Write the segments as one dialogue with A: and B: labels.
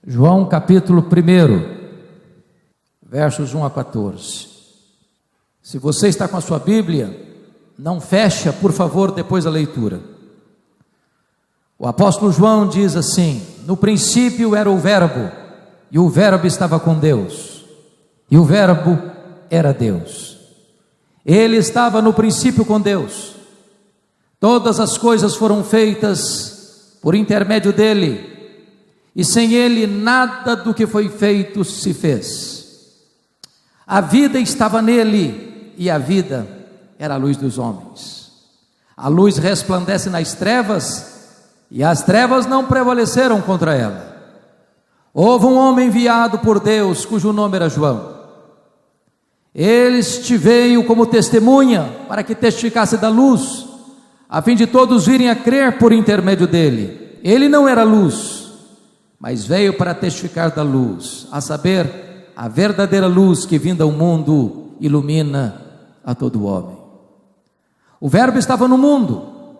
A: João capítulo 1, versos 1 a 14. Se você está com a sua Bíblia, não fecha, por favor, depois da leitura. O apóstolo João diz assim: no princípio era o Verbo, e o Verbo estava com Deus, e o Verbo era Deus. Ele estava no princípio com Deus. Todas as coisas foram feitas por intermédio dele, e sem ele nada do que foi feito se fez. A vida estava nele, e a vida era a luz dos homens. A luz resplandece nas trevas, e as trevas não prevaleceram contra ela. Houve um homem enviado por Deus, cujo nome era João. Este veio como testemunha, para que testificasse da luz, a fim de todos virem a crer por intermédio dele. Ele não era luz, mas veio para testificar da luz, a saber, a verdadeira luz que vinda ao mundo ilumina a todo homem. O Verbo estava no mundo,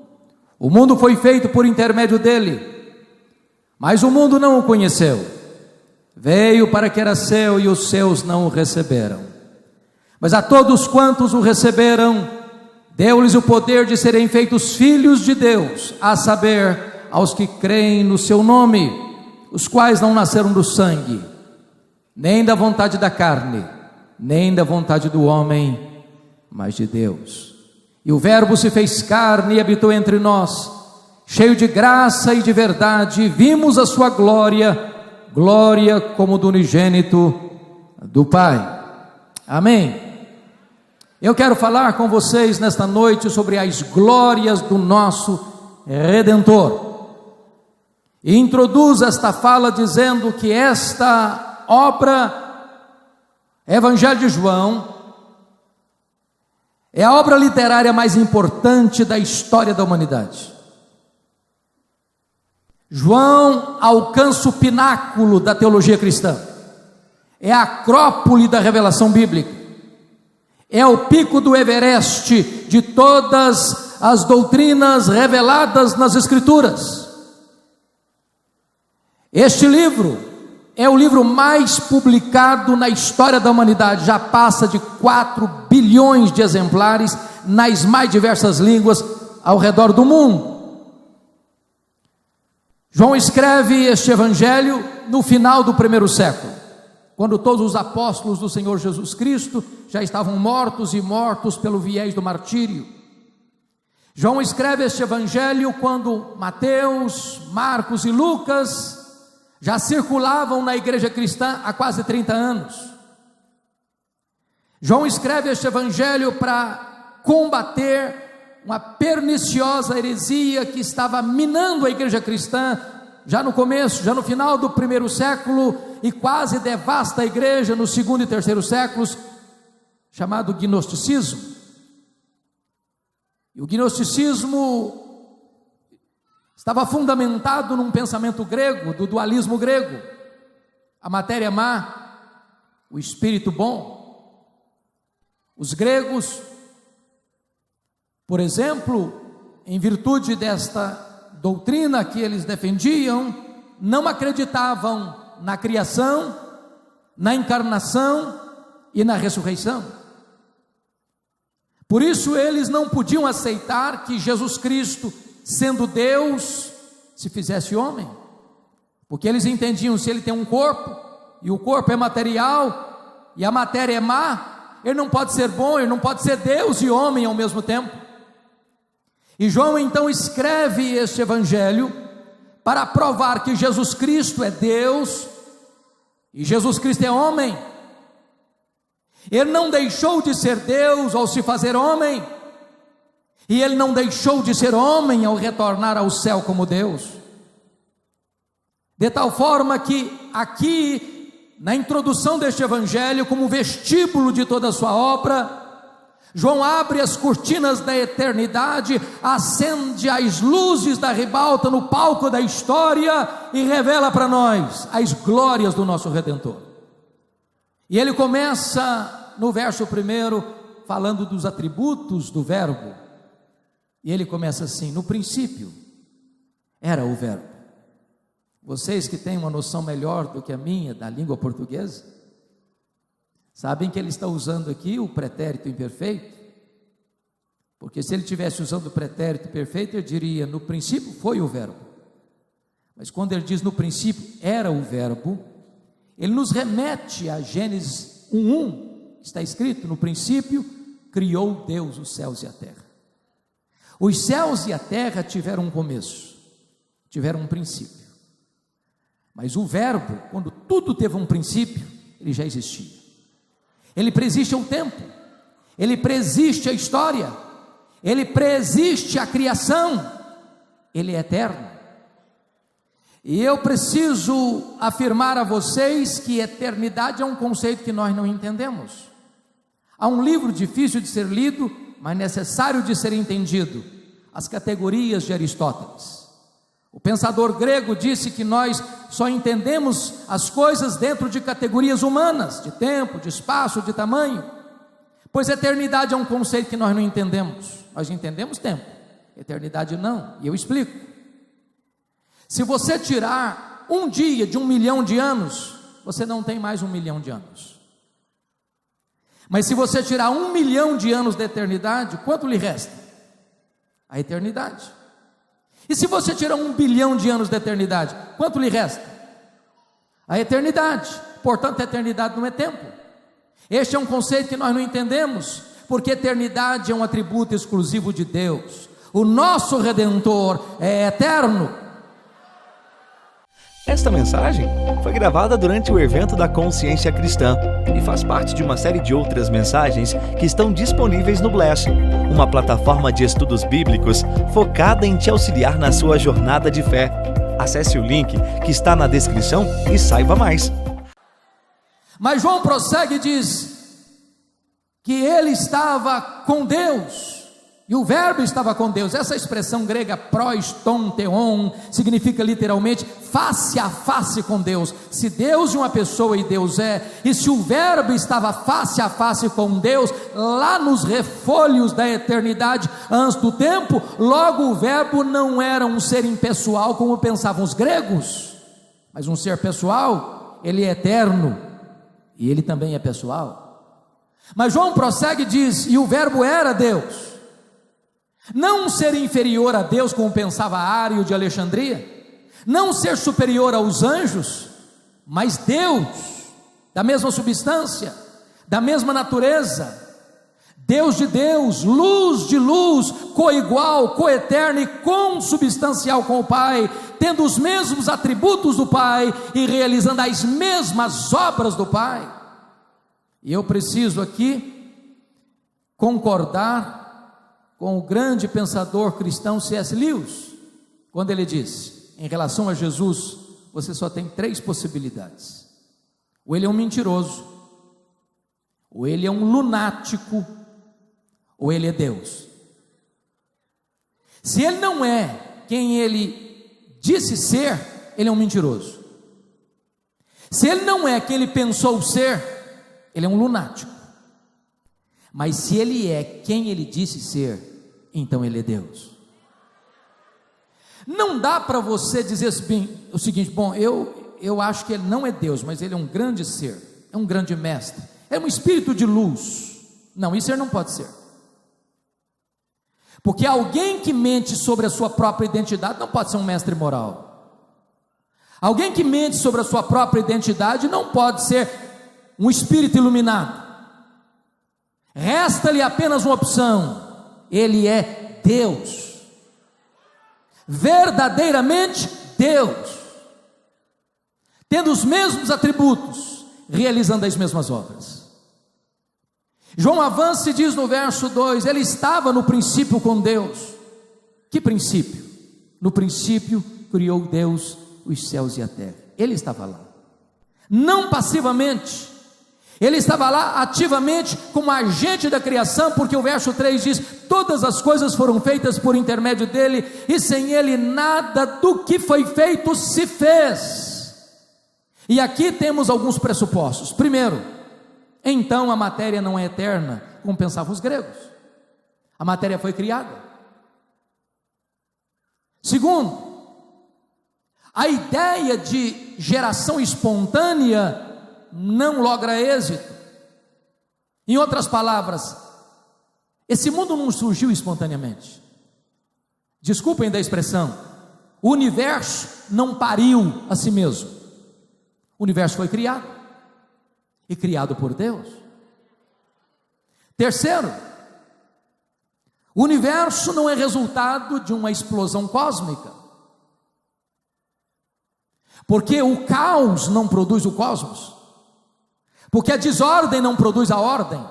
A: o mundo foi feito por intermédio dele, mas o mundo não o conheceu. Veio para que era seu e os seus não o receberam. Mas a todos quantos o receberam, deu-lhes o poder de serem feitos filhos de Deus, a saber, aos que creem no seu nome, os quais não nasceram do sangue, nem da vontade da carne, nem da vontade do homem, mas de Deus. E o Verbo se fez carne e habitou entre nós, cheio de graça e de verdade, e vimos a sua glória, glória como do unigênito do Pai. Amém. Eu quero falar com vocês nesta noite sobre as glórias do nosso Redentor. E introduzo esta fala dizendo que esta obra, Evangelho de João, é a obra literária mais importante da história da humanidade. João alcança o pináculo da teologia cristã, é a acrópole da revelação bíblica, é o pico do Everest de todas as doutrinas reveladas nas Escrituras. Este livro é o livro mais publicado na história da humanidade, já passa de 4 bilhões de exemplares nas mais diversas línguas ao redor do mundo. João escreve este evangelho no final do primeiro século, quando todos os apóstolos do Senhor Jesus Cristo já estavam mortos e mortos pelo viés do martírio. João escreve este evangelho quando Mateus, Marcos e Lucas já circulavam na igreja cristã há quase 30 anos. João escreve este evangelho para combater uma perniciosa heresia que estava minando a igreja cristã já no começo, já no final do primeiro século, e quase devasta a igreja no segundo e terceiro séculos, chamado gnosticismo. E o gnosticismo estava fundamentado num pensamento grego, do dualismo grego: a matéria é má, o espírito bom. Os gregos, por exemplo, em virtude desta doutrina que eles defendiam, não acreditavam na criação, na encarnação e na ressurreição. Por isso eles não podiam aceitar que Jesus Cristo, sendo Deus, se fizesse homem, porque eles entendiam: se ele tem um corpo, e o corpo é material, e a matéria é má, ele não pode ser bom, ele não pode ser Deus e homem ao mesmo tempo. E João então escreve este evangelho para provar que Jesus Cristo é Deus e Jesus Cristo é homem. Ele não deixou de ser Deus ao se fazer homem, e ele não deixou de ser homem ao retornar ao céu como Deus. De tal forma que aqui, na introdução deste evangelho, como vestíbulo de toda a sua obra, João abre as cortinas da eternidade, acende as luzes da ribalta no palco da história e revela para nós as glórias do nosso Redentor. E ele começa no verso 1 falando dos atributos do Verbo, e ele começa assim: no princípio era o Verbo. Vocês que têm uma noção melhor do que a minha da língua portuguesa, sabem que ele está usando aqui o pretérito imperfeito, porque se ele estivesse usando o pretérito perfeito, ele diria: no princípio foi o verbo. Mas quando ele diz no princípio era o verbo, ele nos remete a Gênesis 1:1, está escrito: no princípio criou Deus os céus e a terra. Os céus e a terra tiveram um começo, tiveram um princípio. Mas o verbo, quando tudo teve um princípio, ele já existia. Ele preexiste ao tempo, ele preexiste à história, ele preexiste à criação, ele é eterno. E eu preciso afirmar a vocês que eternidade é um conceito que nós não entendemos. Há um livro difícil de ser lido, mas necessário de ser entendido: As Categorias de Aristóteles. O pensador grego disse que nós só entendemos as coisas dentro de categorias humanas, de tempo, de espaço, de tamanho, pois eternidade é um conceito que nós não entendemos. Nós entendemos tempo, eternidade não, e eu explico. Se você tirar um dia de 1 milhão de anos, você não tem mais 1 milhão de anos. Mas se você tirar 1 milhão de anos da eternidade, quanto lhe resta? A eternidade. E se você tirar 1 bilhão de anos da eternidade, quanto lhe resta? A eternidade. Portanto, a eternidade não é tempo. Este é um conceito que nós não entendemos, porque eternidade é um atributo exclusivo de Deus. O nosso Redentor é eterno.
B: Esta mensagem foi gravada durante o evento da Consciência Cristã e faz parte de uma série de outras mensagens que estão disponíveis no Bless, uma plataforma de estudos bíblicos focada em te auxiliar na sua jornada de fé. Acesse o link que está na descrição e saiba mais.
A: Mas João prossegue e diz que ele estava com Deus, e o verbo estava com Deus. Essa expressão grega pros ton theon significa literalmente face a face com Deus. Se Deus é uma pessoa e Deus é, e se o verbo estava face a face com Deus, lá nos refolhos da eternidade, antes do tempo, logo o verbo não era um ser impessoal como pensavam os gregos, mas um ser pessoal. Ele é eterno e ele também é pessoal. Mas João prossegue e diz: e o verbo era Deus. Não um ser inferior a Deus, como pensava Ário de Alexandria, não um ser superior aos anjos, mas Deus, da mesma substância, da mesma natureza, Deus de Deus, luz de luz, coigual, coeterno e consubstancial com o Pai, tendo os mesmos atributos do Pai e realizando as mesmas obras do Pai. E eu preciso aqui concordar com o grande pensador cristão C.S. Lewis, quando ele disse: em relação a Jesus, você só tem 3 possibilidades: ou ele é um mentiroso, ou ele é um lunático, ou ele é Deus. Se ele não é quem ele disse ser, ele é um mentiroso. Se ele não é quem ele pensou ser, ele é um lunático. Mas se ele é quem ele disse ser, então ele é Deus. Não dá para você dizer o seguinte: bom, eu acho que ele não é Deus, mas ele é um grande ser, é um grande mestre, é um espírito de luz. Não, isso ele não pode ser, porque alguém que mente sobre a sua própria identidade não pode ser um mestre moral. Alguém que mente sobre a sua própria identidade não pode ser um espírito iluminado. Resta-lhe apenas uma opção: ele é Deus, verdadeiramente Deus, tendo os mesmos atributos, realizando as mesmas obras. João avança e diz no verso 2: ele estava no princípio com Deus. Que princípio? No princípio criou Deus os céus e a terra. Ele estava lá, não passivamente, ele estava lá ativamente como agente da criação, porque o verso 3 diz: todas as coisas foram feitas por intermédio dele, e sem ele nada do que foi feito se fez. E aqui temos alguns pressupostos. Primeiro, então a matéria não é eterna, como pensavam os gregos. A matéria foi criada. Segundo, A ideia de geração espontânea não logra êxito. Em outras palavras, esse mundo não surgiu espontaneamente. Desculpem da expressão, o universo não pariu a si mesmo. O universo foi criado, e criado por Deus. Terceiro, o universo não é resultado de uma explosão cósmica, porque o caos não produz o cosmos, porque a desordem não produz a ordem.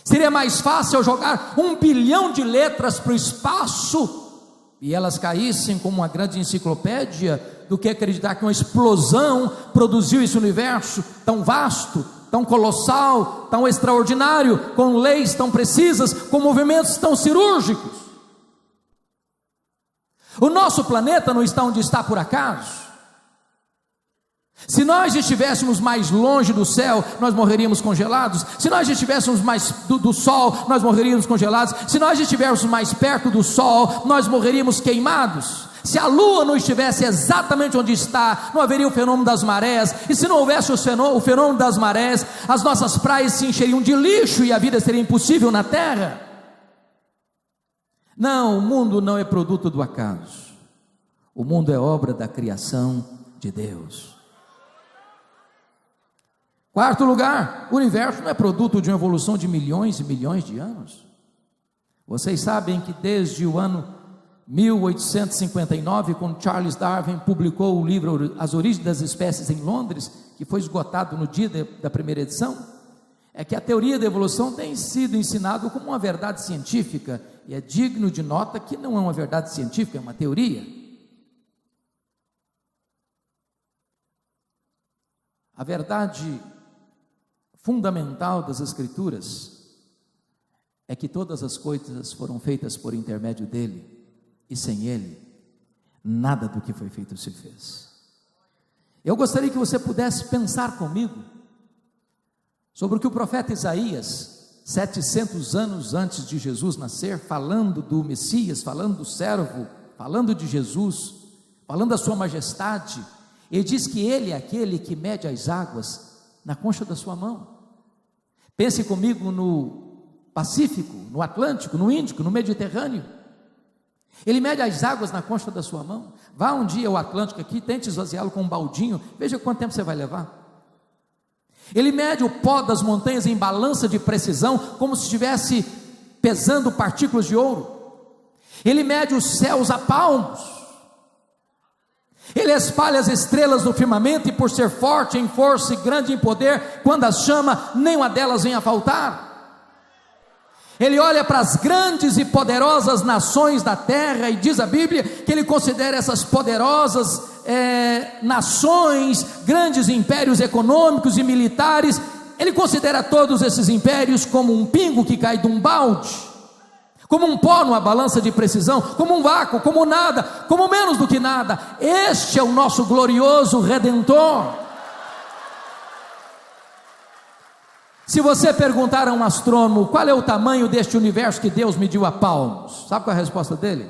A: Seria mais fácil eu jogar 1 bilhão de letras para o espaço e elas caíssem como uma grande enciclopédia, do que acreditar que uma explosão produziu esse universo tão vasto, tão colossal, tão extraordinário, com leis tão precisas, com movimentos tão cirúrgicos. O nosso planeta não está onde está por acaso. Se nós estivéssemos mais longe do céu, nós morreríamos congelados. Se nós estivéssemos mais do sol, nós morreríamos congelados. Se nós estivéssemos mais perto do sol, nós morreríamos queimados. Se a lua não estivesse exatamente onde está, não haveria o fenômeno das marés. E se não houvesse o fenômeno das marés, as nossas praias se encheriam de lixo e a vida seria impossível na terra. Não, o mundo não é produto do acaso. O mundo é obra da criação de Deus. Quarto lugar, o universo não é produto de uma evolução de milhões e milhões de anos. Vocês sabem que desde o ano 1859, quando Charles Darwin publicou o livro As Origens das Espécies em Londres, que foi esgotado no dia da primeira edição, é que a teoria da evolução tem sido ensinada como uma verdade científica, e é digno de nota que não é uma verdade científica, é uma teoria. A verdade fundamental das Escrituras é que todas as coisas foram feitas por intermédio dele, e sem ele, nada do que foi feito se fez. Eu gostaria que você pudesse pensar comigo sobre o que o profeta Isaías, 700 anos antes de Jesus nascer, falando do Messias, falando do servo, falando de Jesus, falando da sua majestade, ele diz que ele é aquele que mede as águas na concha da sua mão. Pense comigo no Pacífico, no Atlântico, no Índico, no Mediterrâneo. Ele mede as águas na concha da sua mão. Vá um dia ao Atlântico aqui, tente esvaziá-lo com um baldinho, veja quanto tempo você vai levar. Ele mede o pó das montanhas em balança de precisão, como se estivesse pesando partículas de ouro. Ele mede os céus a palmos. Ele espalha as estrelas no firmamento, e por ser forte em força e grande em poder, quando as chama, nenhuma delas vem a faltar. Ele olha para as grandes e poderosas nações da terra, e diz a Bíblia que ele considera essas poderosas nações, grandes impérios econômicos e militares, ele considera todos esses impérios como um pingo que cai de um balde, como um pó numa balança de precisão, como um vácuo, como nada, como menos do que nada. Este é o nosso glorioso Redentor. Se você perguntar a um astrônomo qual é o tamanho deste universo que Deus mediu a palmos, sabe qual é a resposta dele?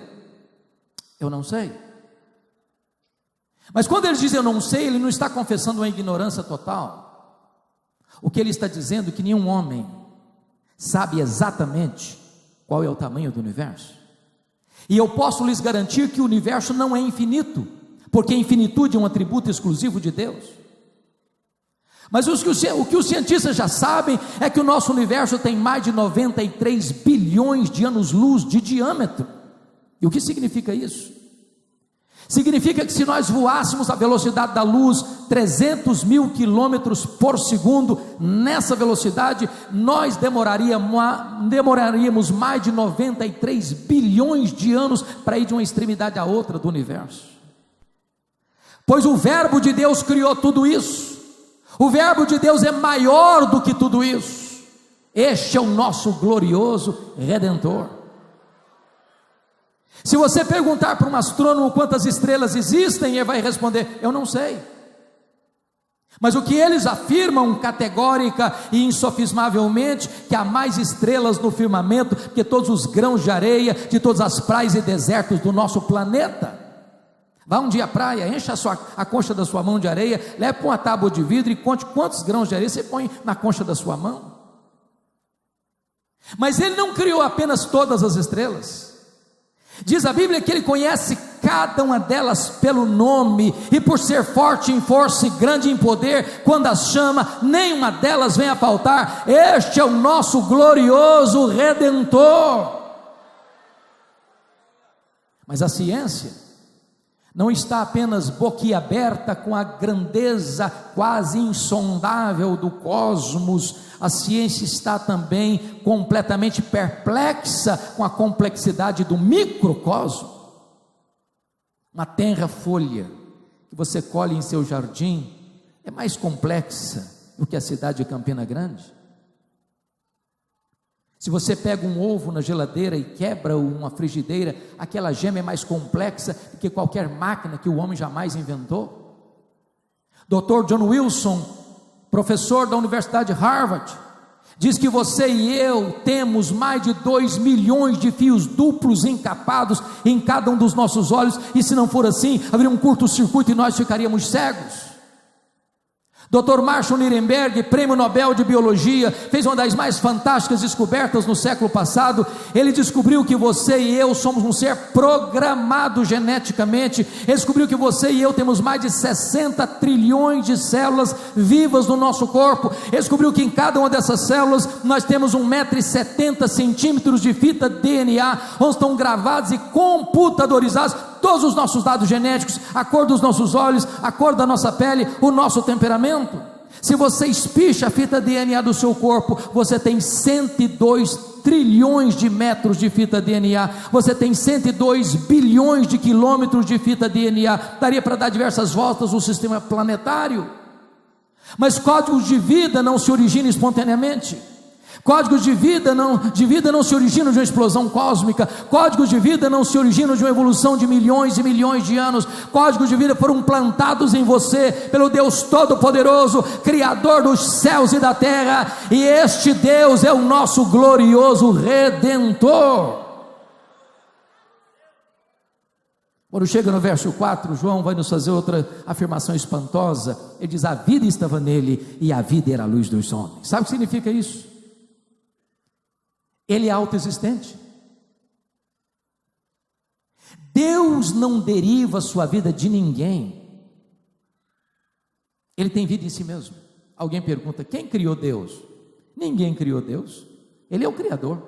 A: Eu não sei. Mas quando ele diz eu não sei, ele não está confessando uma ignorância total. O que ele está dizendo é que nenhum homem sabe exatamente qual é o tamanho do universo. E eu posso lhes garantir que o universo não é infinito, porque a infinitude é um atributo exclusivo de Deus. Mas o que os cientistas já sabem é que o nosso universo tem mais de 93 bilhões de anos-luz de diâmetro. E o que significa isso? Significa que se nós voássemos a velocidade da luz, 300 mil quilômetros por segundo, nessa velocidade, nós demoraríamos mais de 93 bilhões de anos para ir de uma extremidade à outra do universo. Pois o verbo de Deus criou tudo isso. O verbo de Deus é maior do que tudo isso. Este é o nosso glorioso Redentor. Se você perguntar para um astrônomo quantas estrelas existem, ele vai responder, eu não sei. Mas o que eles afirmam categórica e insofismavelmente, que há mais estrelas no firmamento que todos os grãos de areia de todas as praias e desertos do nosso planeta. Vá um dia à praia, encha a concha da sua mão de areia, leve para uma tábua de vidro e conte quantos grãos de areia você põe na concha da sua mão. Mas ele não criou apenas todas as estrelas. Diz a Bíblia que ele conhece cada uma delas pelo nome, e por ser forte em força e grande em poder, quando as chama, nenhuma delas vem a faltar. Este é o nosso glorioso Redentor. Mas a ciência não está apenas boquiaberta com a grandeza quase insondável do cosmos, a ciência está também completamente perplexa com a complexidade do microcosmo. Uma tenra folha que você colhe em seu jardim é mais complexa do que a cidade de Campina Grande. Se você pega um ovo na geladeira e quebra uma frigideira, aquela gema é mais complexa do que qualquer máquina que o homem jamais inventou. Dr. John Wilson, professor da Universidade de Harvard, diz que você e eu temos mais de 2 milhões de fios duplos encapados em cada um dos nossos olhos, e se não for assim, haveria um curto-circuito e nós ficaríamos cegos. Dr. Marshall Nirenberg, prêmio Nobel de Biologia, fez uma das mais fantásticas descobertas no século passado. Ele descobriu que você e eu somos um ser programado geneticamente. Ele descobriu que você e eu temos mais de 60 trilhões de células vivas no nosso corpo. Ele descobriu que em cada uma dessas células nós temos 1,70 m de fita DNA, onde estão gravados e computadorizados todos os nossos dados genéticos, a cor dos nossos olhos, a cor da nossa pele, o nosso temperamento. Se você espicha a fita DNA do seu corpo, você tem 102 trilhões de metros de fita DNA, você tem 102 bilhões de quilômetros de fita DNA, daria para dar diversas voltas no sistema planetário. Mas códigos de vida não se originam espontaneamente. Códigos de vida não se originam de uma explosão cósmica. Códigos de vida não se originam de uma evolução de milhões e milhões de anos. Códigos de vida foram plantados em você pelo Deus Todo-Poderoso, Criador dos céus e da terra, e este Deus é o nosso glorioso Redentor. Quando chega no verso 4, João vai nos fazer outra afirmação espantosa. Ele diz: a vida estava nele e a vida era a luz dos homens. Sabe o que significa isso? Ele é autoexistente. Deus não deriva a sua vida de ninguém. Ele tem vida em si mesmo. Alguém pergunta: quem criou Deus? Ninguém criou Deus. Ele é o Criador.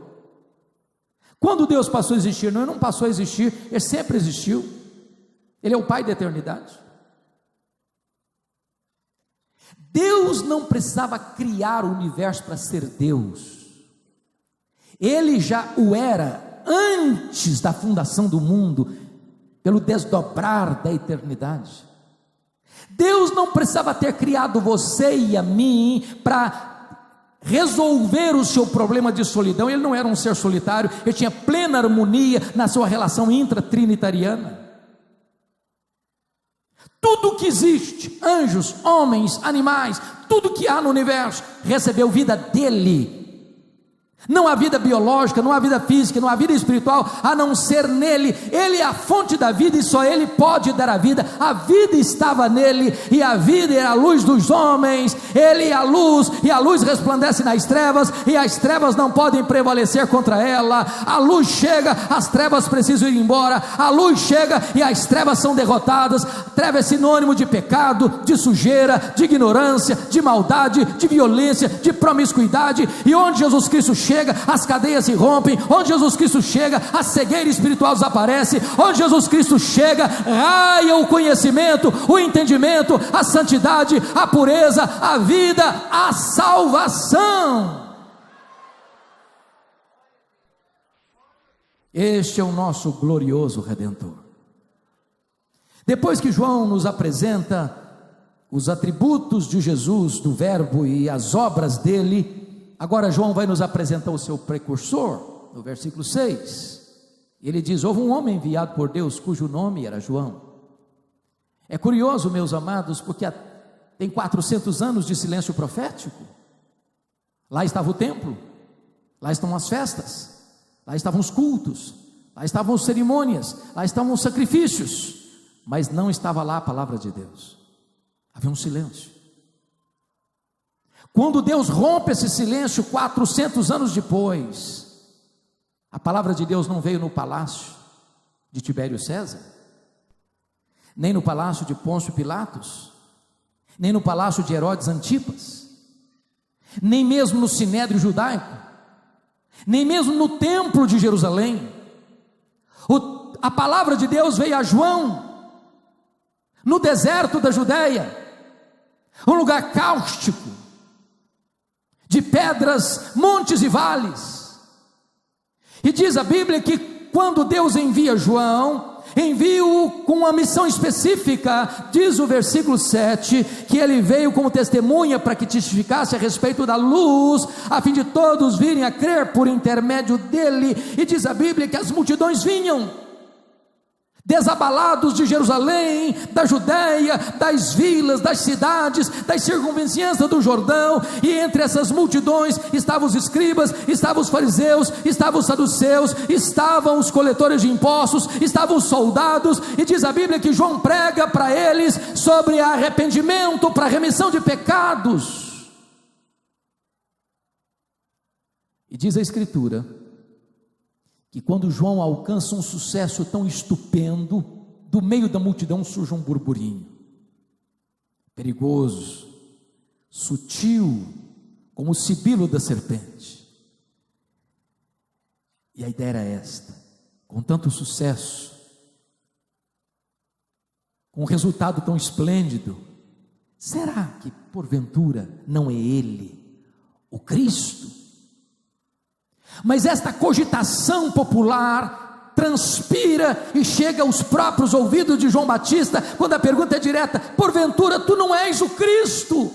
A: Quando Deus passou a existir? Não, ele não passou a existir, ele sempre existiu. Ele é o Pai da eternidade. Deus não precisava criar o universo para ser Deus. Ele já o era antes da fundação do mundo, pelo desdobrar da eternidade. Deus não precisava ter criado você e a mim para resolver o seu problema de solidão. Ele não era um ser solitário, ele tinha plena harmonia na sua relação intratrinitariana. Tudo que existe, anjos, homens, animais, tudo que há no universo, recebeu vida dele. Não há vida biológica, não há vida física, não há vida espiritual, a não ser nele. Ele é a fonte da vida e só ele pode dar a vida. A vida estava nele e a vida é a luz dos homens. Ele é a luz e a luz resplandece nas trevas e as trevas não podem prevalecer contra ela. A luz chega, as trevas precisam ir embora. A luz chega e as trevas são derrotadas. Treva é sinônimo de pecado, de sujeira, de ignorância, de maldade, de violência, de promiscuidade. E onde Jesus Cristo chega, as cadeias se rompem. Onde Jesus Cristo chega, a cegueira espiritual desaparece. Onde Jesus Cristo chega, raia o conhecimento, o entendimento, a santidade, a pureza, a vida, a salvação. Este é o nosso glorioso Redentor. Depois que João nos apresenta os atributos de Jesus, do Verbo e as obras dele, agora João vai nos apresentar o seu precursor, no versículo 6, ele diz: houve um homem enviado por Deus, cujo nome era João. É curioso, meus amados, porque tem 400 anos de silêncio profético. Lá estava o templo, lá estão as festas, lá estavam os cultos, lá estavam as cerimônias, lá estavam os sacrifícios. mas não estava lá a palavra de Deus. Havia um silêncio. Quando Deus rompe esse silêncio, 400 anos depois, a palavra de Deus não veio no palácio de Tibério César, nem no palácio de Pôncio Pilatos, nem no palácio de Herodes Antipas, nem mesmo no sinédrio judaico, nem mesmo no templo de Jerusalém. A palavra de Deus veio a João no deserto da Judéia, um lugar cáustico, de pedras, montes e vales. E diz a Bíblia que quando Deus envia João, envia-o com uma missão específica. Diz o versículo 7, que ele veio como testemunha para que testificasse a respeito da luz, a fim de todos virem a crer por intermédio dele. E diz a Bíblia que as multidões vinham, desabalados de Jerusalém, da Judéia, das vilas, das cidades, das circunvizinhanças do Jordão, e entre essas multidões estavam os escribas, estavam os fariseus, estavam os saduceus, estavam os coletores de impostos, estavam os soldados. E diz a Bíblia que João prega para eles sobre arrependimento, para remissão de pecados. E diz a Escritura que quando João alcança um sucesso tão estupendo, do meio da multidão surge um burburinho, perigoso, sutil, como o sibilo da serpente. E a ideia era esta: com tanto sucesso, com um resultado tão esplêndido, será que porventura não é ele, o Cristo? Mas esta cogitação popular transpira e chega aos próprios ouvidos de João Batista, quando a pergunta é direta: porventura tu não és o Cristo?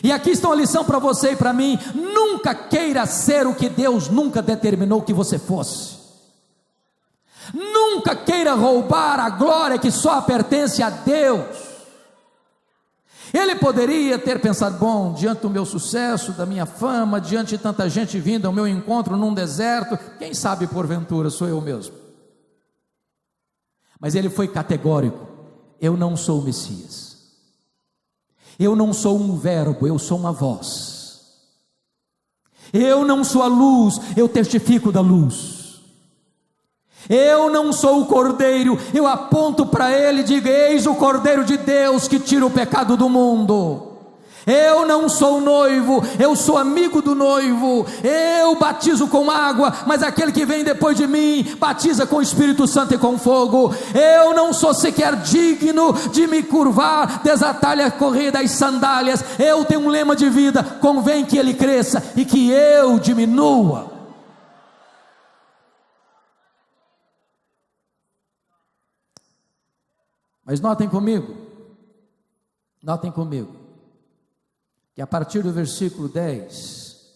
A: E aqui está uma lição para você e para mim: nunca queira ser o que Deus nunca determinou que você fosse. Nunca queira roubar a glória que só pertence a Deus. Ele poderia ter pensado: bom, diante do meu sucesso, da minha fama, diante de tanta gente vindo ao meu encontro num deserto, quem sabe porventura sou eu mesmo. Mas ele foi categórico: eu não sou o Messias, eu não sou um verbo, eu sou uma voz. Eu não sou a luz, eu testifico da luz. Eu não sou o cordeiro, eu aponto para ele e digo: eis o cordeiro de Deus que tira o pecado do mundo. Eu não sou o noivo, eu sou amigo do noivo. Eu batizo com água, mas aquele que vem depois de mim batiza com o Espírito Santo e com fogo. Eu não sou sequer digno de me curvar, desatar-lhe a correia das sandálias. Eu tenho um lema de vida: convém que ele cresça e que eu diminua. Mas notem comigo, que a partir do versículo 10,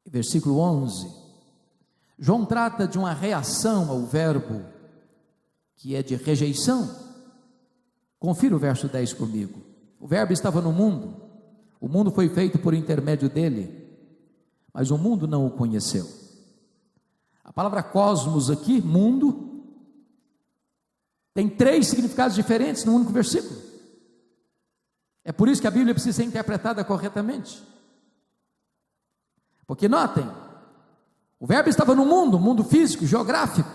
A: versículo 11, João trata de uma reação ao verbo, que é de rejeição. Confira o verso 10 comigo. O verbo estava no mundo, o mundo foi feito por intermédio dele, mas o mundo não o conheceu. A palavra cosmos aqui, mundo, tem 3 significados diferentes no único versículo. É por isso que a Bíblia precisa ser interpretada corretamente. Porque notem, o verbo estava no mundo, mundo físico, geográfico.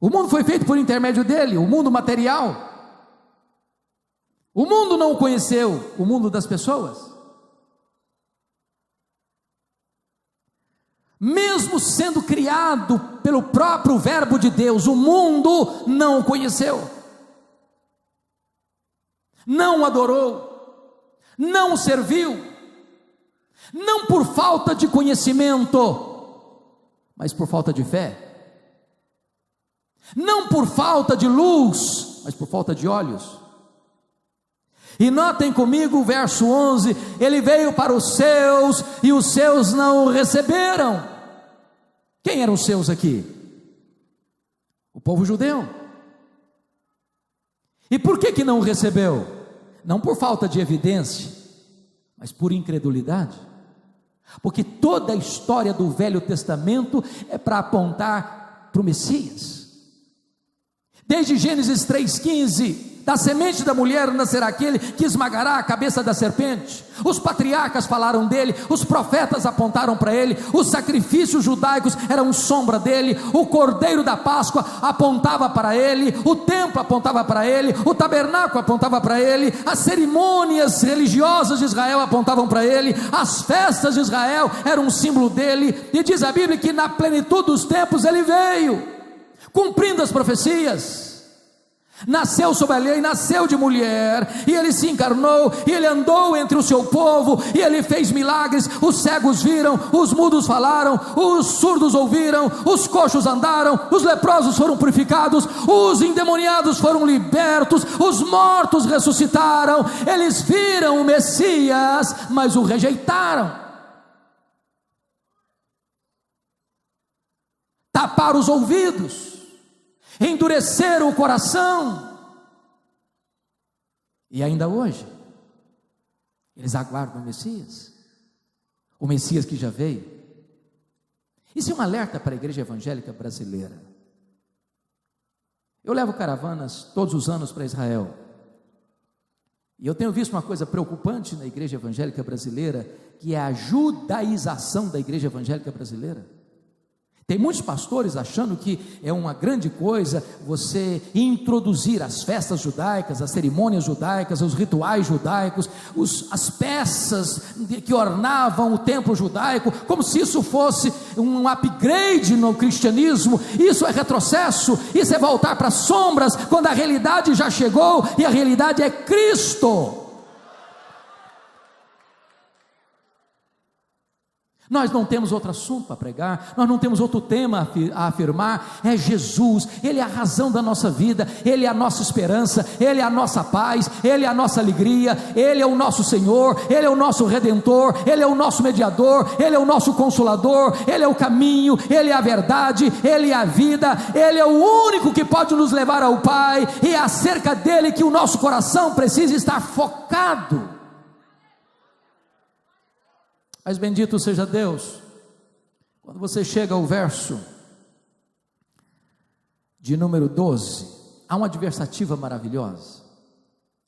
A: O mundo foi feito por intermédio dele, o mundo material. O mundo não o conheceu, o mundo das pessoas. Mesmo sendo criado pelo próprio verbo de Deus, o mundo não o conheceu, não o adorou, não o serviu, não por falta de conhecimento, mas por falta de fé, não por falta de luz, mas por falta de olhos. E notem comigo o verso 11: ele veio para os seus e os seus não o receberam. Quem eram os seus aqui? O povo judeu. E por que não o recebeu? Não por falta de evidência, mas por incredulidade. Porque toda a história do Velho Testamento é para apontar para o Messias. Desde Gênesis 3,15, da semente da mulher nascerá aquele que esmagará a cabeça da serpente. Os patriarcas falaram dele, os profetas apontaram para ele, os sacrifícios judaicos eram sombra dele, o cordeiro da Páscoa apontava para ele, o templo apontava para ele, o tabernáculo apontava para ele, as cerimônias religiosas de Israel apontavam para ele, as festas de Israel eram um símbolo dele, e diz a Bíblia que na plenitude dos tempos ele veio, cumprindo as profecias. Nasceu sob a lei, nasceu de mulher, e ele se encarnou, e ele andou entre o seu povo, e ele fez milagres. Os cegos viram, os mudos falaram, os surdos ouviram, os coxos andaram, os leprosos foram purificados, os endemoniados foram libertos, os mortos ressuscitaram. Eles viram o Messias, mas o rejeitaram, taparam os ouvidos, endureceram o coração, e ainda hoje eles aguardam o Messias que já veio. Isso é um alerta para a igreja evangélica brasileira. Eu levo caravanas todos os anos para Israel, e eu tenho visto uma coisa preocupante na igreja evangélica brasileira, que é a judaização da igreja evangélica brasileira. Tem muitos pastores achando que é uma grande coisa você introduzir as festas judaicas, as cerimônias judaicas, os rituais judaicos, as peças que ornavam o templo judaico, como se isso fosse um upgrade no cristianismo. Isso é retrocesso, isso é voltar para as sombras, quando a realidade já chegou, e a realidade é Cristo. Nós não temos outro assunto para pregar, nós não temos outro tema a afirmar, é Jesus. Ele é a razão da nossa vida, Ele é a nossa esperança, Ele é a nossa paz, Ele é a nossa alegria, Ele é o nosso Senhor, Ele é o nosso Redentor, Ele é o nosso mediador, Ele é o nosso Consolador, Ele é o caminho, Ele é a verdade, Ele é a vida, Ele é o único que pode nos levar ao Pai, e é acerca dEle que o nosso coração precisa estar focado. Mas bendito seja Deus, quando você chega ao verso de número 12, há uma adversativa maravilhosa.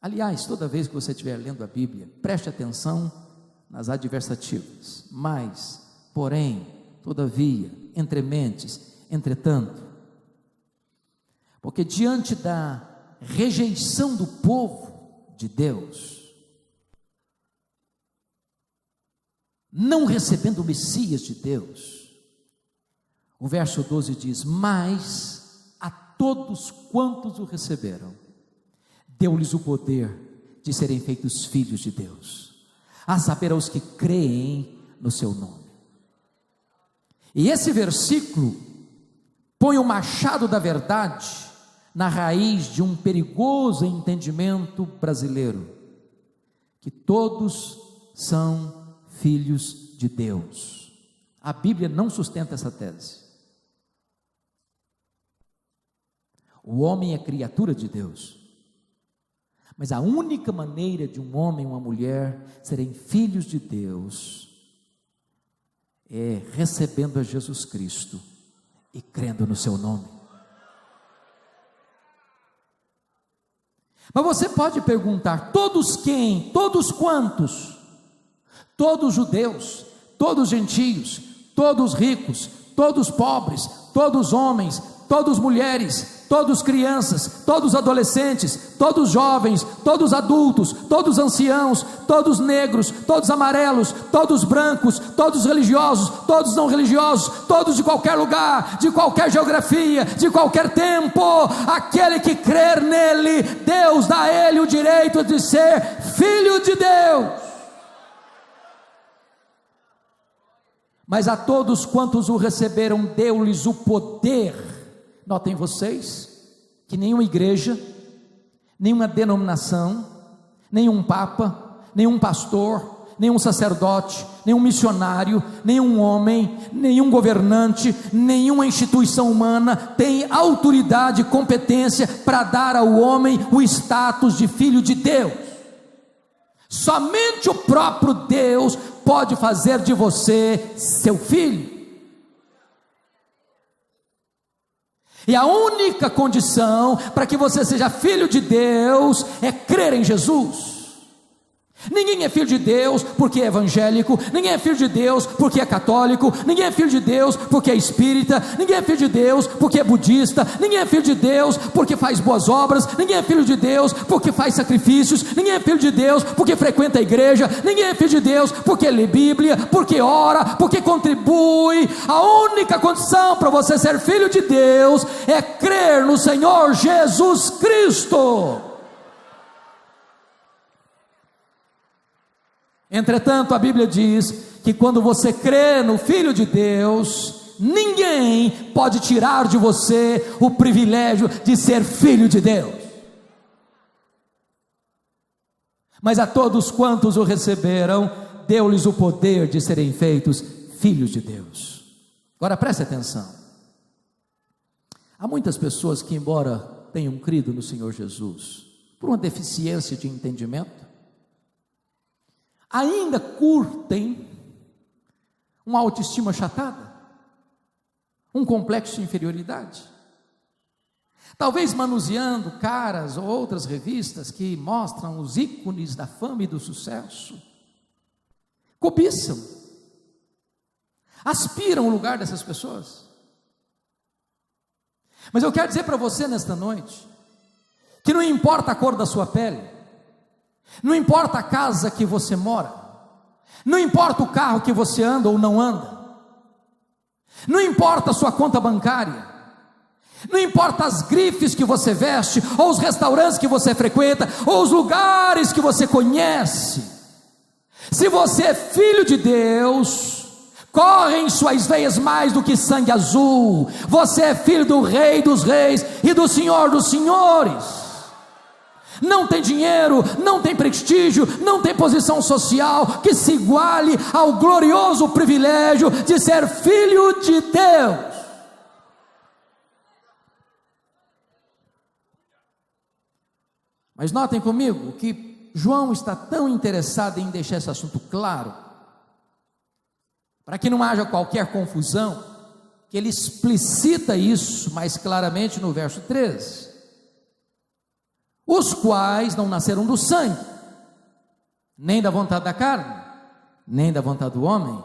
A: Aliás, toda vez que você estiver lendo a Bíblia, preste atenção nas adversativas. Mas, porém, todavia, entrementes, entretanto, porque diante da rejeição do povo de Deus, não recebendo o Messias de Deus, o verso 12 diz: mas a todos quantos o receberam, deu-lhes o poder de serem feitos filhos de Deus, a saber, aos que creem no seu nome. E esse versículo põe o machado da verdade na raiz de um perigoso entendimento brasileiro, que todos são filhos de Deus. A Bíblia não sustenta essa tese. O homem é criatura de Deus, mas a única maneira de um homem e uma mulher serem filhos de Deus é recebendo a Jesus Cristo e crendo no seu nome. Mas você pode perguntar: todos quem? Todos quantos? Todos judeus, todos gentios, todos ricos, todos pobres, todos homens, todos mulheres, todos crianças, todos adolescentes, todos jovens, todos adultos, todos anciãos, todos negros, todos amarelos, todos brancos, todos religiosos, todos não religiosos, todos de qualquer lugar, de qualquer geografia, de qualquer tempo. Aquele que crer nele, Deus dá a ele o direito de ser filho de Deus. Mas a todos quantos o receberam, deu-lhes o poder. Notem vocês que nenhuma igreja, nenhuma denominação, nenhum papa, nenhum pastor, nenhum sacerdote, nenhum missionário, nenhum homem, nenhum governante, nenhuma instituição humana tem autoridade e competência para dar ao homem o status de filho de Deus. Somente o próprio Deus pode fazer de você seu filho. E a única condição para que você seja filho de Deus é crer em Jesus. Ninguém é filho de Deus porque é evangélico, ninguém é filho de Deus porque é católico, ninguém é filho de Deus porque é espírita, ninguém é filho de Deus porque é budista, ninguém é filho de Deus porque faz boas obras, ninguém é filho de Deus porque faz sacrifícios, ninguém é filho de Deus porque frequenta a igreja, ninguém é filho de Deus porque lê Bíblia, porque ora, porque contribui. A única condição para você ser filho de Deus é crer no Senhor Jesus Cristo. Entretanto, a Bíblia diz que quando você crê no Filho de Deus, ninguém pode tirar de você o privilégio de ser filho de Deus. Mas a todos quantos o receberam, deu-lhes o poder de serem feitos filhos de Deus. Agora preste atenção. Há muitas pessoas que, embora tenham crido no Senhor Jesus, por uma deficiência de entendimento, ainda curtem uma autoestima achatada, um complexo de inferioridade, talvez manuseando caras ou outras revistas que mostram os ícones da fama e do sucesso, cobiçam, aspiram o lugar dessas pessoas. Mas eu quero dizer para você nesta noite, que não importa a cor da sua pele, não importa a casa que você mora, não importa o carro que você anda ou não anda, não importa a sua conta bancária, não importa as grifes que você veste, ou os restaurantes que você frequenta, ou os lugares que você conhece, se você é filho de Deus, corre em suas veias mais do que sangue azul, você é filho do Rei dos Reis e do Senhor dos Senhores. Não tem dinheiro, não tem prestígio, não tem posição social que se iguale ao glorioso privilégio de ser filho de Deus. Mas notem comigo que João está tão interessado em deixar esse assunto claro, para que não haja qualquer confusão, que ele explicita isso mais claramente no verso 13. Os quais não nasceram do sangue, nem da vontade da carne, nem da vontade do homem,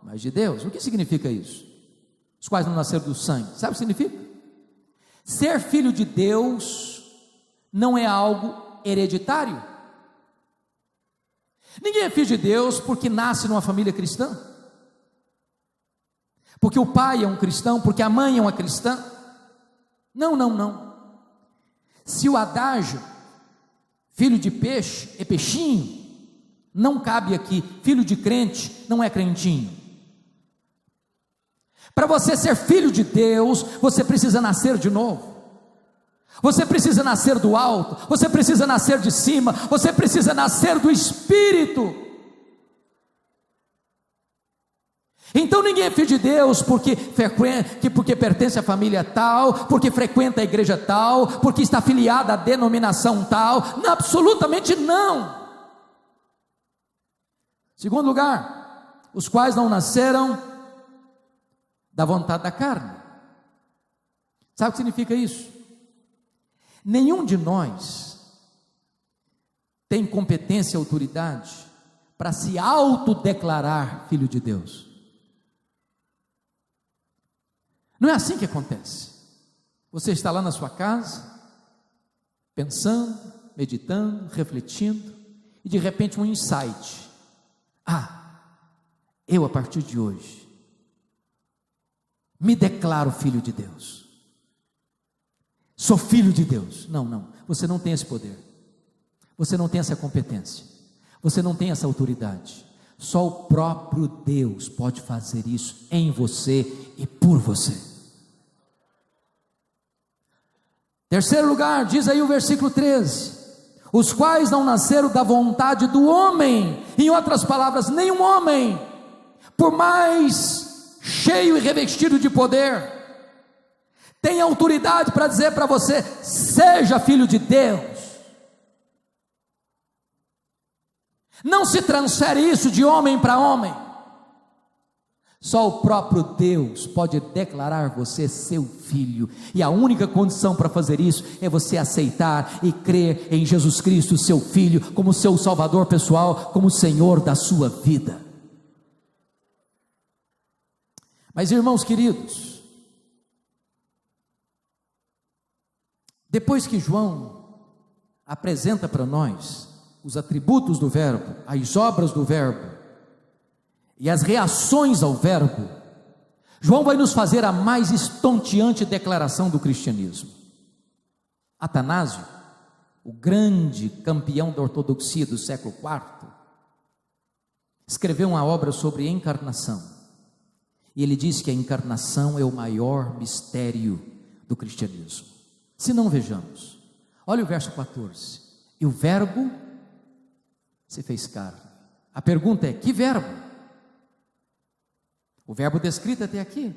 A: mas de Deus. O que significa isso? Os quais não nasceram do sangue, sabe o que significa? Ser filho de Deus não é algo hereditário. Ninguém é filho de Deus porque nasce numa família cristã, porque o pai é um cristão, porque a mãe é uma cristã. Não. Se o adágio, filho de peixe é peixinho, não cabe aqui. Filho de crente não é crentinho. Para você ser filho de Deus, você precisa nascer de novo. Você precisa nascer do alto, você precisa nascer de cima, você precisa nascer do Espírito. Então ninguém é filho de Deus porque pertence à família tal, porque frequenta a igreja tal, porque está afiliado à denominação tal. Não, absolutamente não. Segundo lugar, os quais não nasceram da vontade da carne. Sabe o que significa isso? Nenhum de nós tem competência e autoridade para se autodeclarar filho de Deus. Não é assim que acontece. Você está lá na sua casa, pensando, meditando, refletindo, e de repente um insight. Eu a partir de hoje me declaro filho de Deus. Sou filho de Deus. Não, você não tem esse poder. Você não tem essa competência. Você não tem essa autoridade. Só o próprio Deus pode fazer isso em você e por você. Terceiro lugar, diz aí o versículo 13: os quais não nasceram da vontade do homem. Em outras palavras, nenhum homem, por mais cheio e revestido de poder, tem autoridade para dizer para você: seja filho de Deus. Não se transfere isso de homem para homem, Só o próprio Deus pode declarar você seu filho, e a única condição para fazer isso é você aceitar e crer em Jesus Cristo, seu Filho, como seu Salvador pessoal, como Senhor da sua vida. Mas, irmãos queridos, depois que João apresenta para nós os atributos do Verbo, as obras do Verbo e as reações ao Verbo, João vai nos fazer a mais estonteante declaração do cristianismo. Atanásio, o grande campeão da ortodoxia do século IV, escreveu uma obra sobre encarnação, e ele diz que a encarnação é o maior mistério do cristianismo. Se não, vejamos, olha o verso 14, e o Verbo se fez carne. A pergunta é, que verbo? O verbo descrito até aqui,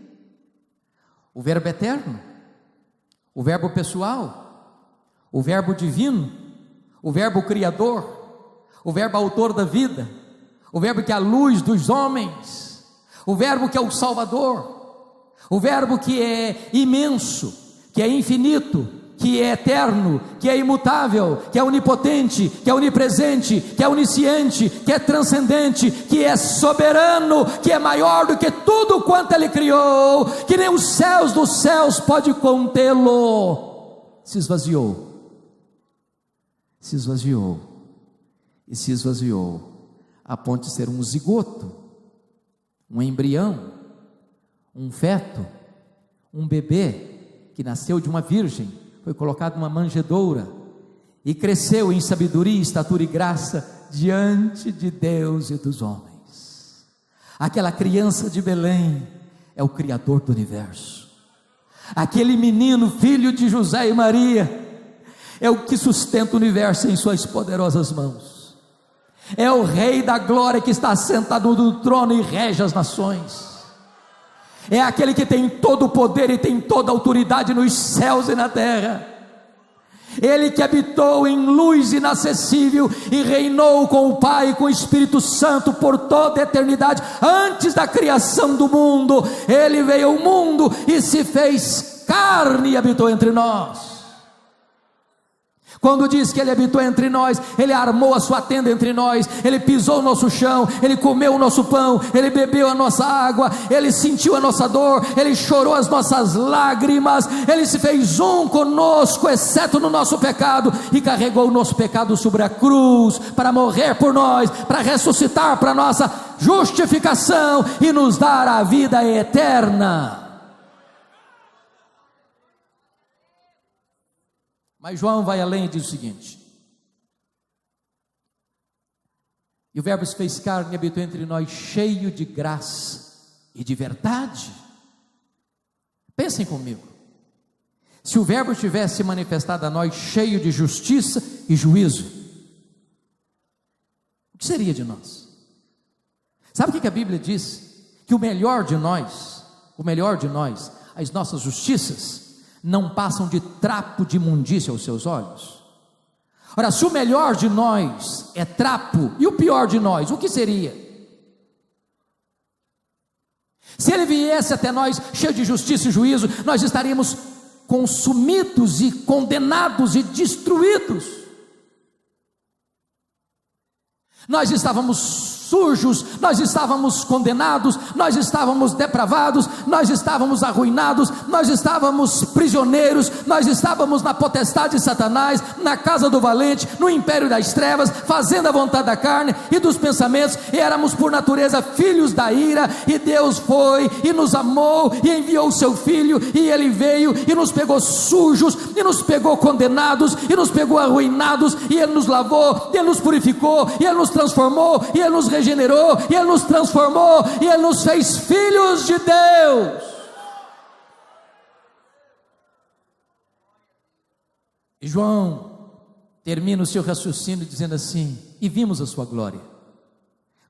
A: o verbo eterno, o verbo pessoal, o verbo divino, o verbo criador, o verbo autor da vida, o verbo que é a luz dos homens, o verbo que é o Salvador, o verbo que é imenso, que é infinito, que é eterno, que é imutável, que é onipotente, que é onipresente, que é onisciente, que é transcendente, que é soberano, que é maior do que tudo quanto Ele criou, que nem os céus dos céus pode contê-lo, se esvaziou, e se esvaziou, a ponto de ser um zigoto, um embrião, um feto, um bebê, que nasceu de uma virgem, foi colocado numa manjedoura, e cresceu em sabedoria, estatura e graça, diante de Deus e dos homens. Aquela criança de Belém, é o Criador do universo. Aquele menino, filho de José e Maria, é o que sustenta o universo em suas poderosas mãos. É o Rei da glória que está sentado no trono e rege as nações. É aquele que tem todo o poder e tem toda a autoridade nos céus e na terra. Ele que habitou em luz inacessível e reinou com o Pai e com o Espírito Santo por toda a eternidade, antes da criação do mundo. Ele veio ao mundo e se fez carne e habitou entre nós. Quando diz que Ele habitou entre nós, Ele armou a sua tenda entre nós, Ele pisou o nosso chão, Ele comeu o nosso pão, Ele bebeu a nossa água, Ele sentiu a nossa dor, Ele chorou as nossas lágrimas, Ele se fez um conosco, exceto no nosso pecado, e carregou o nosso pecado sobre a cruz, para morrer por nós, para ressuscitar para nossa justificação, e nos dar a vida eterna. Mas João vai além e diz o seguinte: e o Verbo se fez carne e habitou entre nós, cheio de graça e de verdade. Pensem comigo, se o Verbo tivesse manifestado a nós cheio de justiça e juízo, o que seria de nós? Sabe o que a Bíblia diz? Que o melhor de nós, as nossas justiças, não passam de trapo de imundícia aos seus olhos. Ora, se o melhor de nós é trapo, e o pior de nós, o que seria? Se Ele viesse até nós cheio de justiça e juízo, nós estaríamos consumidos e condenados e destruídos. Nós estávamos sujos, nós estávamos condenados, nós estávamos depravados, nós estávamos arruinados, nós estávamos prisioneiros, nós estávamos na potestade de Satanás, na casa do valente, no império das trevas, fazendo a vontade da carne e dos pensamentos, e éramos por natureza filhos da ira, e Deus foi e nos amou e enviou o seu Filho, e Ele veio e nos pegou sujos, e nos pegou condenados, e nos pegou arruinados, e Ele nos lavou, e Ele nos purificou, e Ele nos transformou, e Ele nos regenerou, e Ele nos transformou, e Ele nos fez filhos de Deus. E João termina o seu raciocínio dizendo assim: e vimos a sua glória,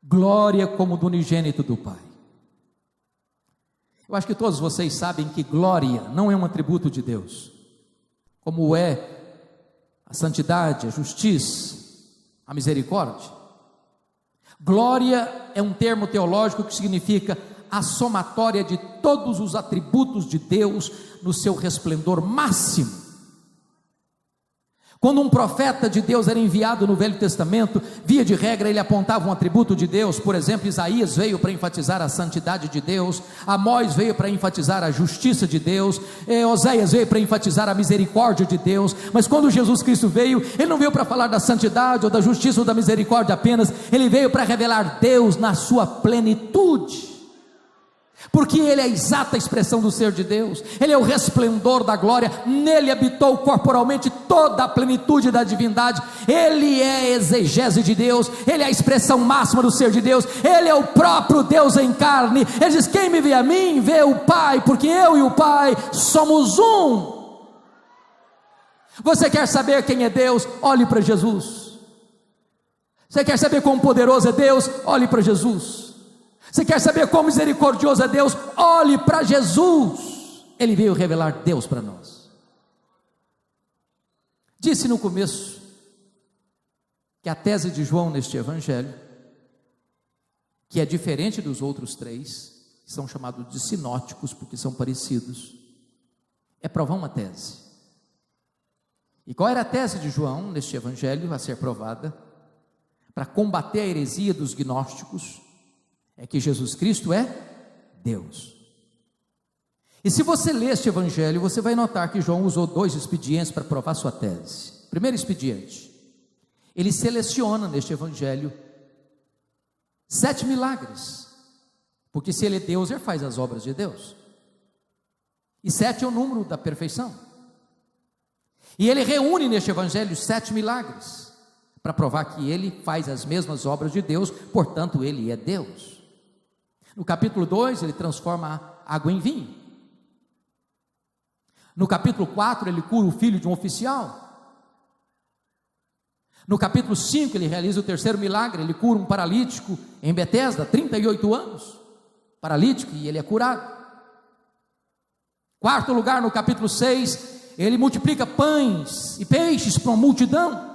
A: glória como do unigênito do Pai. Eu acho que todos vocês sabem que glória não é um atributo de Deus, como é a santidade, a justiça, a misericórdia. Glória é um termo teológico que significa a somatória de todos os atributos de Deus no seu resplendor máximo. Quando um profeta de Deus era enviado no Velho Testamento, via de regra ele apontava um atributo de Deus. Por exemplo, Isaías veio para enfatizar a santidade de Deus, Amós veio para enfatizar a justiça de Deus, Oséias veio para enfatizar a misericórdia de Deus. Mas quando Jesus Cristo veio, ele não veio para falar da santidade ou da justiça ou da misericórdia apenas, ele veio para revelar Deus na sua plenitude, porque ele é a exata expressão do ser de Deus, ele é o resplendor da glória, nele habitou corporalmente toda a plenitude da divindade, ele é a exegese de Deus, ele é a expressão máxima do ser de Deus, ele é o próprio Deus em carne. Ele diz: quem me vê a mim, vê o Pai, porque eu e o Pai somos um. Você quer saber quem é Deus? Olhe para Jesus. Você quer saber quão poderoso é Deus? Olhe para Jesus. Você quer saber quão misericordioso é Deus? Olhe para Jesus. Ele veio revelar Deus para nós. Disse no começo que a tese de João neste evangelho, que é diferente dos outros três, que são chamados de sinóticos porque são parecidos, é provar uma tese. E qual era a tese de João neste evangelho a ser provada? Para combater a heresia dos gnósticos, é que Jesus Cristo é Deus. E se você ler este evangelho, você vai notar que João usou dois expedientes para provar sua tese. Primeiro expediente, ele seleciona neste evangelho 7 milagres, porque se ele é Deus, ele faz as obras de Deus, e 7 é o número da perfeição, e ele reúne neste evangelho 7 milagres, para provar que ele faz as mesmas obras de Deus, portanto ele é Deus. No capítulo 2, ele transforma água em vinho. No capítulo 4, ele cura o filho de um oficial. No capítulo 5, ele realiza o terceiro milagre, ele cura um paralítico em Betesda, 38 anos, paralítico, e ele é curado. Quarto lugar, no capítulo 6, ele multiplica pães e peixes para uma multidão.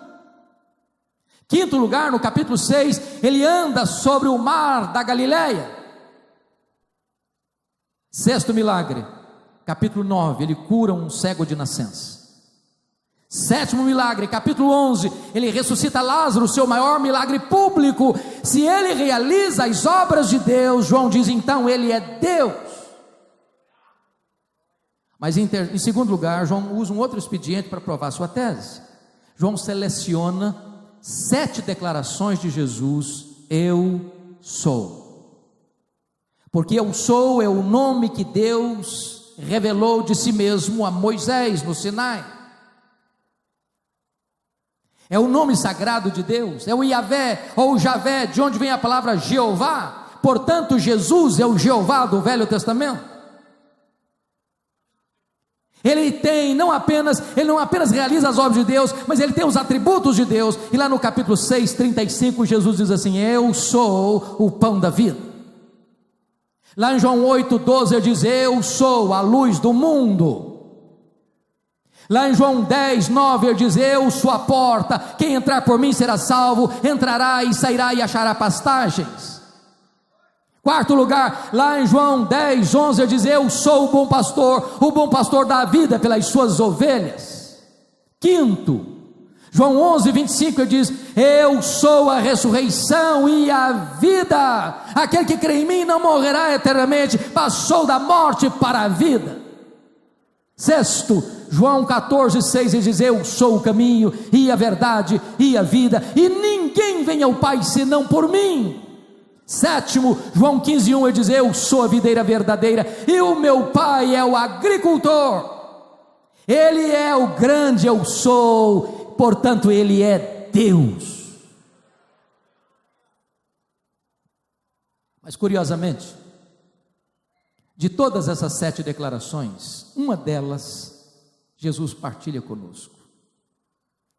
A: Quinto lugar, no capítulo 6, ele anda sobre o mar da Galileia. Sexto milagre, capítulo 9, ele cura um cego de nascença. Sétimo milagre, capítulo 11, ele ressuscita Lázaro, seu maior milagre público. Se ele realiza as obras de Deus, João diz, então ele é Deus. Mas em segundo lugar, João usa um outro expediente para provar sua tese. João seleciona 7 declarações de Jesus: eu sou. Porque eu sou é o nome que Deus revelou de si mesmo a Moisés no Sinai. É o nome sagrado de Deus, é o Yahvé ou Javé, de onde vem a palavra Jeová. Portanto, Jesus é o Jeová do Velho Testamento. Ele não apenas realiza as obras de Deus, mas ele tem os atributos de Deus. E lá no capítulo 6, 35, Jesus diz assim: eu sou o pão da vida. Lá em João 8, 12, ele diz: eu sou a luz do mundo. Lá em João 10, 9, ele diz: eu sou a porta, quem entrar por mim será salvo, entrará e sairá e achará pastagens. Quarto lugar, lá em João 10, 11, ele diz: eu sou o bom pastor dá a vida pelas suas ovelhas. Quinto, João 11, 25, ele diz: eu sou a ressurreição e a vida, aquele que crê em mim não morrerá eternamente, passou da morte para a vida. Sexto, João 14, 6, ele diz: eu sou o caminho e a verdade e a vida, e ninguém vem ao Pai senão por mim. Sétimo, João 15, 1, ele diz: eu sou a videira verdadeira e o meu Pai é o agricultor, ele é o grande eu sou, portanto ele é Deus. Mas curiosamente, de todas essas 7 declarações, uma delas Jesus partilha conosco.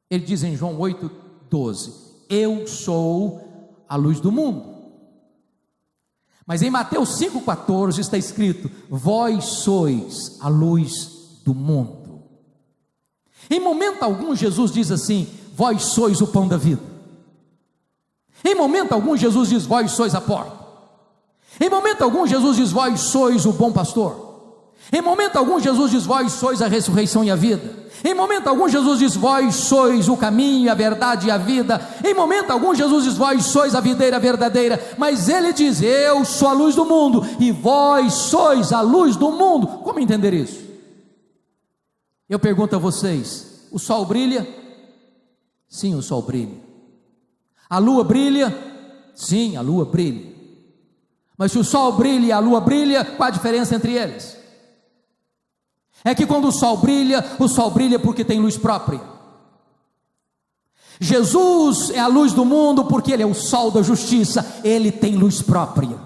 A: Ele diz em João 8, 12: eu sou a luz do mundo. Mas em Mateus 5,14 está escrito: vós sois a luz do mundo. Em momento algum Jesus diz assim: vós sois o pão da vida. Em momento algum Jesus diz: vós sois a porta. Em momento algum Jesus diz: vós sois o bom pastor. Em momento algum Jesus diz: vós sois a ressurreição e a vida. Em momento algum Jesus diz: vós sois o caminho, a verdade e a vida. Em momento algum Jesus diz: vós sois a videira verdadeira. Mas ele diz: eu sou a luz do mundo e vós sois a luz do mundo. Como entender isso? Eu pergunto a vocês: o sol brilha? Sim, o sol brilha. A lua brilha? Sim, a lua brilha. Mas se o sol brilha e a lua brilha, qual a diferença entre eles? É que quando o sol brilha porque tem luz própria. Jesus é a luz do mundo porque ele é o sol da justiça, ele tem luz própria.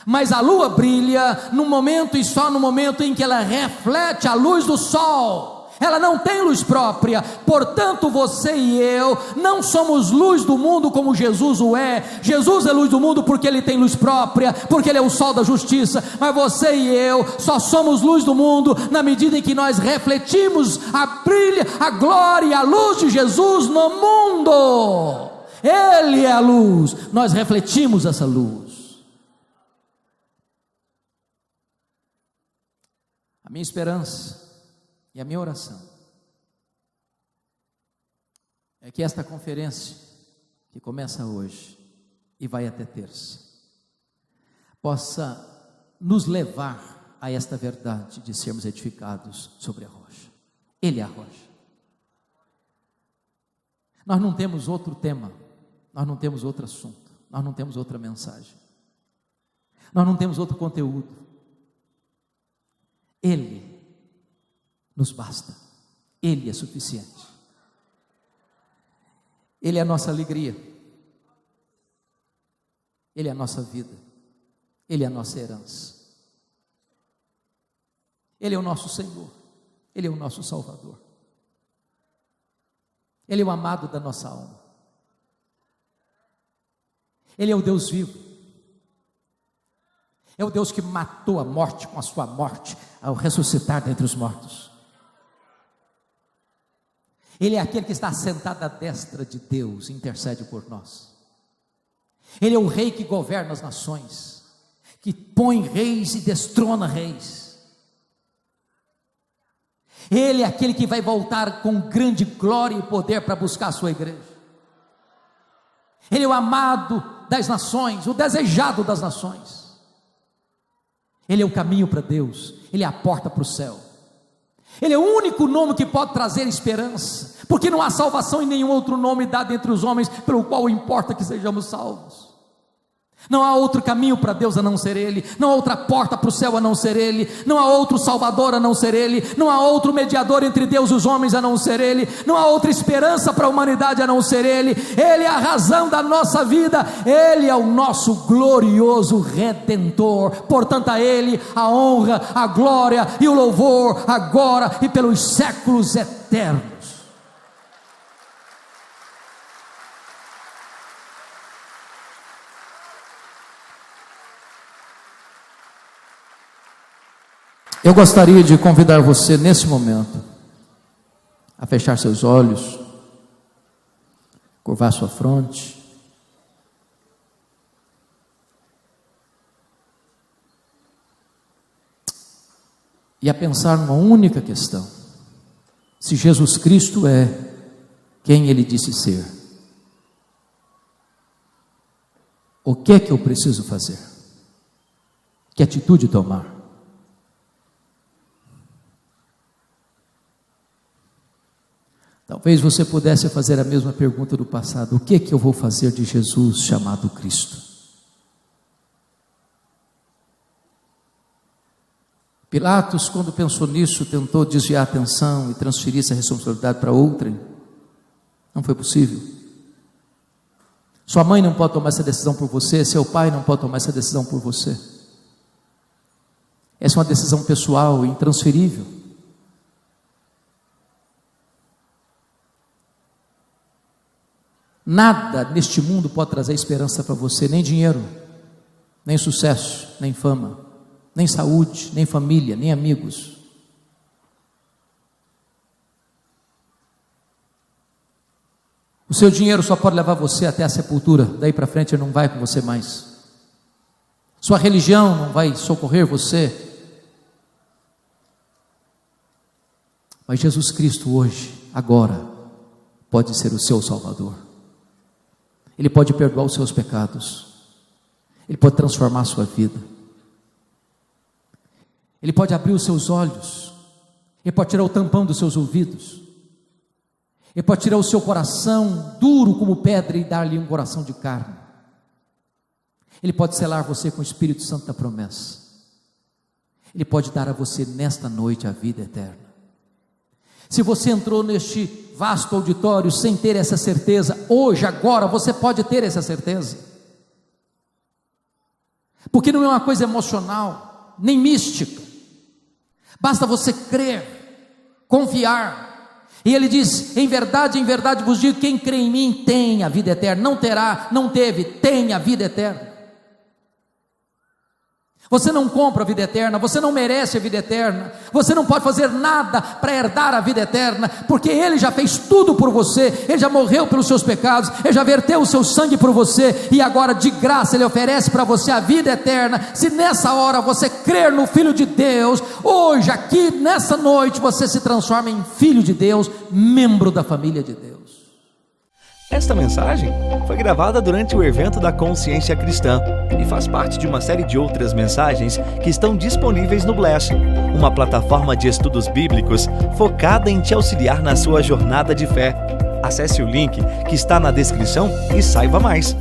A: Mas a lua brilha no momento e só no momento em que ela reflete a luz do sol. Ela não tem luz própria. Portanto, você e eu não somos luz do mundo como Jesus o é. Jesus é luz do mundo porque ele tem luz própria, porque ele é o sol da justiça. Mas você e eu só somos luz do mundo na medida em que nós refletimos a glória e a luz de Jesus no mundo. Ele é a luz, nós refletimos essa luz. A minha esperança e a minha oração é que esta conferência, que começa hoje e vai até terça, possa nos levar a esta verdade de sermos edificados sobre a rocha. Ele é a rocha. Nós não temos outro tema, nós não temos outro assunto, nós não temos outra mensagem, nós não temos outro conteúdo. Ele nos basta, ele é suficiente. Ele é a nossa alegria, ele é a nossa vida, ele é a nossa herança, ele é o nosso Senhor, ele é o nosso Salvador, ele é o amado da nossa alma, ele é o Deus vivo, é o Deus que matou a morte com a sua morte ao ressuscitar dentre os mortos. Ele é aquele que está sentado à destra de Deus e intercede por nós. Ele é o rei que governa as nações, que põe reis e destrona reis. Ele é aquele que vai voltar com grande glória e poder para buscar a sua igreja. Ele é o amado das nações, o desejado das nações. Ele é o caminho para Deus, ele é a porta para o céu. Ele é o único nome que pode trazer esperança, porque não há salvação em nenhum outro nome dado entre os homens, pelo qual importa que sejamos salvos. Não há outro caminho para Deus a não ser Ele, não há outra porta para o céu a não ser Ele, não há outro Salvador a não ser Ele, não há outro mediador entre Deus e os homens a não ser Ele, não há outra esperança para a humanidade a não ser Ele. Ele é a razão da nossa vida, Ele é o nosso glorioso Redentor. Portanto, a Ele a honra, a glória e o louvor, agora e pelos séculos eternos. Eu gostaria de convidar você nesse momento a fechar seus olhos, curvar sua fronte, e a pensar numa única questão: se Jesus Cristo é quem Ele disse ser, o que é que eu preciso fazer? Que atitude tomar? Talvez você pudesse fazer a mesma pergunta do passado: o que é que eu vou fazer de Jesus chamado Cristo? Pilatos, quando pensou nisso, tentou desviar a atenção e transferir essa responsabilidade para outrem. Não foi possível. Sua mãe não pode tomar essa decisão por você, seu pai não pode tomar essa decisão por você. Essa é uma decisão pessoal, intransferível. Nada neste mundo pode trazer esperança para você, nem dinheiro, nem sucesso, nem fama, nem saúde, nem família, nem amigos. O seu dinheiro só pode levar você até a sepultura, daí para frente ele não vai com você mais. sua religião não vai socorrer você. Mas Jesus Cristo hoje, agora, pode ser o seu Salvador. Ele pode perdoar os seus pecados. Ele pode transformar a sua vida. Ele pode abrir os seus olhos. Ele pode tirar o tampão dos seus ouvidos. Ele pode tirar o seu coração duro como pedra e dar-lhe um coração de carne. Ele pode selar você com o Espírito Santo da promessa. Ele pode dar a você nesta noite a vida eterna. Se você entrou neste vasto auditório sem ter essa certeza, hoje, agora, você pode ter essa certeza. Porque não é uma coisa emocional, nem mística. Basta você crer, confiar. E ele diz: em verdade vos digo, quem crê em mim tem a vida eterna. Não terá, não teve, tem a vida eterna. Você não compra a vida eterna, você não merece a vida eterna, você não pode fazer nada para herdar a vida eterna, porque Ele já fez tudo por você, Ele já morreu pelos seus pecados, Ele já verteu o seu sangue por você, e agora de graça Ele oferece para você a vida eterna. Se nessa hora você crer no Filho de Deus, hoje, aqui, nessa noite, você se transforma em Filho de Deus, membro da família de Deus.
B: Esta mensagem foi gravada durante o evento da Consciência Cristã e faz parte de uma série de outras mensagens que estão disponíveis no Bless, uma plataforma de estudos bíblicos focada em te auxiliar na sua jornada de fé. Acesse o link que está na descrição e saiba mais.